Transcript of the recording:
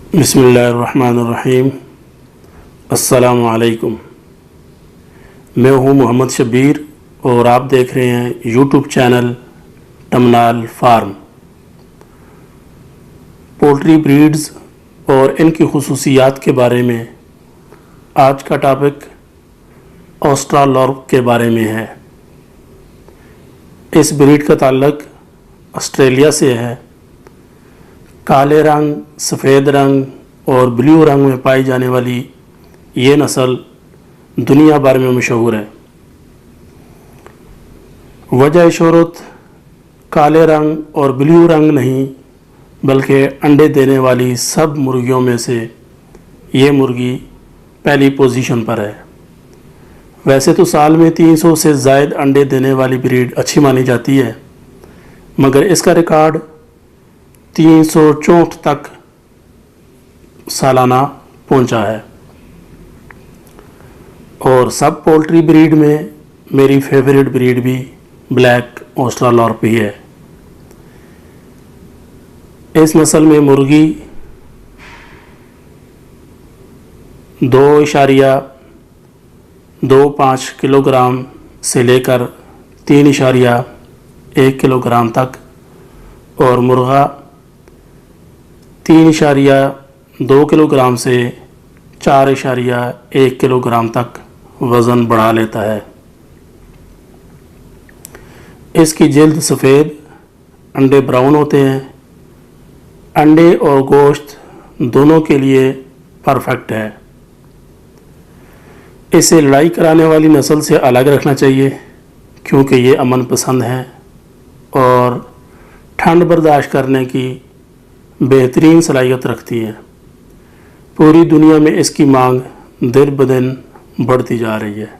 बिस्मिल्लाहिर्रहमानिर्रहीम। अस्सलामु अलैकुम। मैं हूं मोहम्मद शब्बीर और आप देख रहे हैं यूट्यूब चैनल टमनाल फार्म। पोल्ट्री ब्रीड्स और इनकी खुसूसियात के बारे में आज का टॉपिक ऑस्ट्रालॉर्प के बारे में है। इस ब्रीड का ताल्लुक ऑस्ट्रेलिया से है। काले रंग, सफ़ेद रंग और ब्लू रंग में पाई जाने वाली ये नस्ल दुनिया भर में मशहूर है। वजह शोहरत काले रंग और ब्लू रंग नहीं बल्कि अंडे देने वाली सब मुर्गियों में से ये मुर्गी पहली पोजीशन पर है। वैसे तो साल में 300 से ज़ायद अंडे देने वाली ब्रीड अच्छी मानी जाती है, मगर इसका रिकॉर्ड 364 तक सालाना पहुंचा है। और सब पोल्ट्री ब्रीड में मेरी फेवरेट ब्रीड भी ब्लैक ऑस्ट्रालॉर्प ही है। इस नस्ल में मुर्गी 2.25 किलोग्राम से लेकर 3.1 किलोग्राम तक और मुर्गा 3.2 किलोग्राम से 4.1 किलोग्राम तक वज़न बढ़ा लेता है। इसकी जिल्द सफ़ेद, अंडे ब्राउन होते हैं। अंडे और गोश्त दोनों के लिए परफेक्ट है। इसे लड़ाई कराने वाली नस्ल से अलग रखना चाहिए क्योंकि ये अमन पसंद है और ठंड बर्दाश्त करने की बेहतरीन सलाहियत रखती है। पूरी दुनिया में इसकी मांग दिन ब दिन बढ़ती जा रही है।